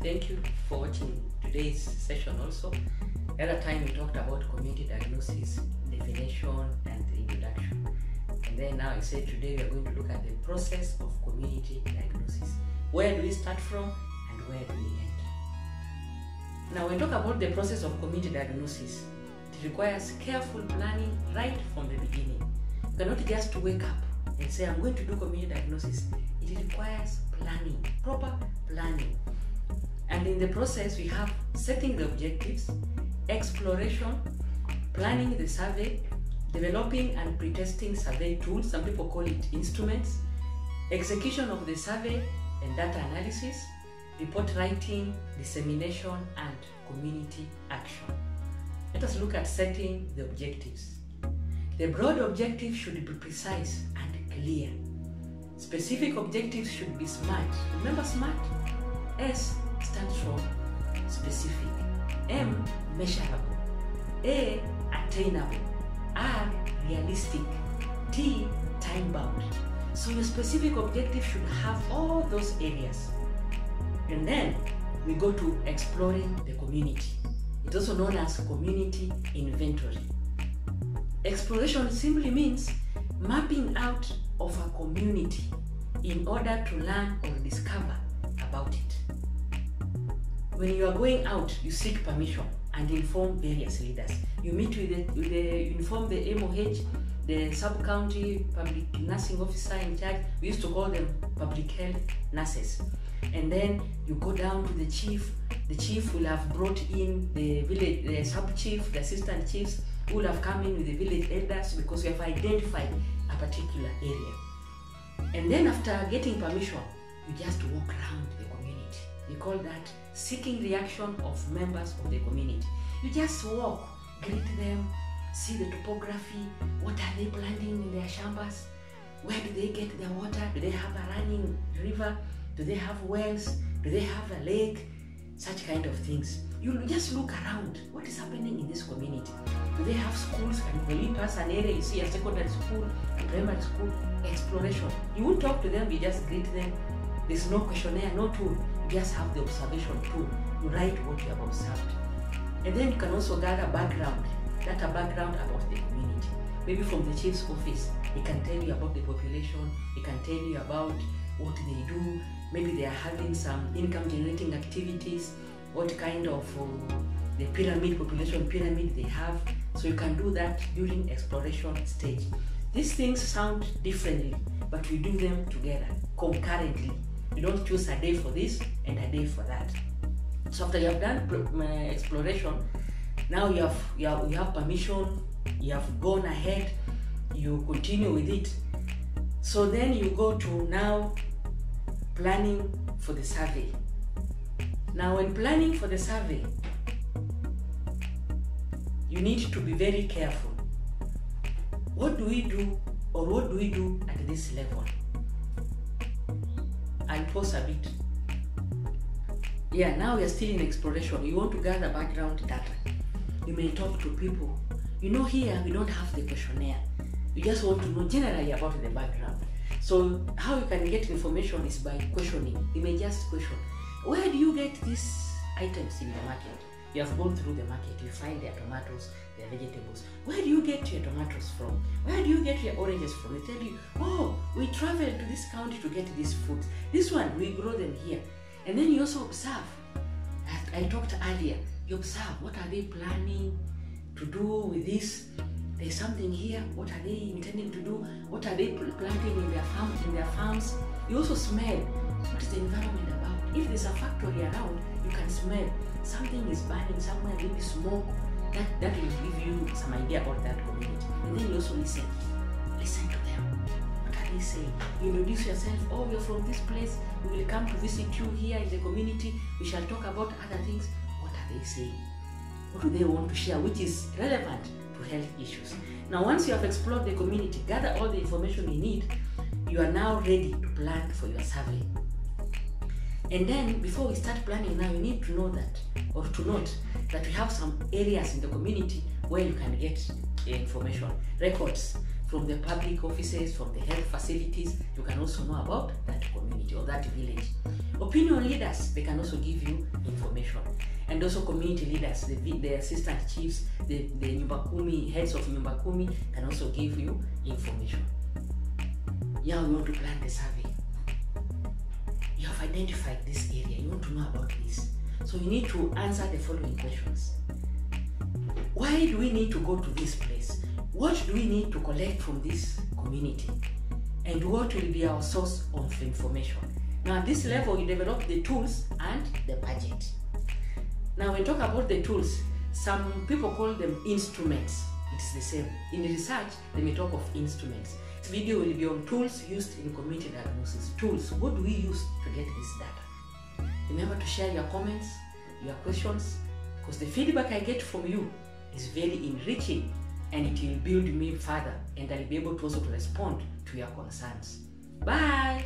Thank you for watching today's session also. The other time we talked about community diagnosis, definition and introduction. And then now I said today we are going to look at the process of community diagnosis. Where do we start from and where do we end? Now when we talk about the process of community diagnosis, it requires careful planning right from the beginning. You cannot just wake up and say I'm going to do community diagnosis. It requires planning, proper planning. And in the process, we have setting the objectives, exploration, planning the survey, developing and pre-testing survey tools, some people call it instruments, execution of the survey and data analysis, report writing, dissemination, and community action. Let us look at setting the objectives. The broad objectives should be precise and clear. Specific objectives should be SMART. Remember SMART? S stands for specific, M measurable, A attainable, R realistic, T time bound. So your specific objective should have all those areas. And then we go to exploring the community. It's also known as community inventory. Exploration simply means mapping out of a community in order to learn or discover about it. When you are going out, you seek permission and inform various leaders. You meet inform the MOH, the sub-county public nursing officer in charge. We used to call them public health nurses. And then you go down to the chief. The chief will have brought in the village, the sub-chief, the assistant chiefs who will have come in with the village elders because we have identified a particular area. And then after getting permission, you just walk around the community. We call that seeking reaction of members of the community. You just walk, greet them, see the topography, what are they planting in their shambas, where do they get their water, do they have a running river, do they have wells, do they have a lake, such kind of things. You just look around, what is happening in this community. Do they have schools? And when you pass an area, you see a secondary school, a primary school, exploration. You won't talk to them, you just greet them. There's no questionnaire, no tool. You just have the observation tool. You write what you have observed. And then you can also gather background, data background about the community. Maybe from the chief's office, he can tell you about the population, he can tell you about what they do. Maybe they are having some income generating activities, what kind of the population pyramid they have. So you can do that during exploration stage. These things sound differently, but we do them together, concurrently. You don't choose a day for this and a day for that. So after you have done exploration, now you have permission, you have gone ahead, you continue with it. So then you go to now planning for the survey. Now when planning for the survey, you need to be very careful. What do we do, or what do we do at this level? I'll pause a bit. Yeah, now we are still in exploration. You want to gather background data. You may talk to people. You know, here we don't have the questionnaire. You just want to know generally about the background. So how you can get information is by questioning. You may just question, where do you get these items in the market? You have gone through the market, you find their tomatoes, their vegetables. Where do you get your tomatoes from? Where do you get your oranges from? They tell you, oh, we traveled to this county to get these fruits. This one, we grow them here. And then you also observe, as I talked earlier, you observe, what are they planning to do with this? There's something here, what are they intending to do? What are they planting in their farms? You also smell, what is the environment about? If there's a factory around, you can smell something is burning somewhere, maybe smoke. That will give you some idea about that community. And then you also listen to them. What are they saying? You introduce yourself, oh, you're from this place, we will come to visit you here in the community, we shall talk about other things. What are they saying? What do they want to share, which is relevant to health issues? Now once you have explored the community, gather all the information you need, you are now ready to plan for your survey. And then before we start planning now, you need to know that, or to note that we have some areas in the community where you can get information, records. from the public offices, from the health facilities, you can also know about that community or that village. Opinion leaders, they can also give you information. And also community leaders, the assistant chiefs, the Nyumba Kumi, heads of Nyumba Kumi can also give you information. Yeah, we want to plan the survey. You have identified this area, you want to know about this. So you need to answer the following questions. Why do we need to go to this place? What do we need to collect from this community? And what will be our source of information? Now at this level, you develop the tools and the budget. Now when we talk about the tools, some people call them instruments. It's the same. In research, they may talk of instruments. This video will be on tools used in community diagnosis. Tools, what do we use to get this data? Remember to share your comments, your questions, because the feedback I get from you is very enriching and it will build me further, and I'll be able to also respond to your concerns. Bye!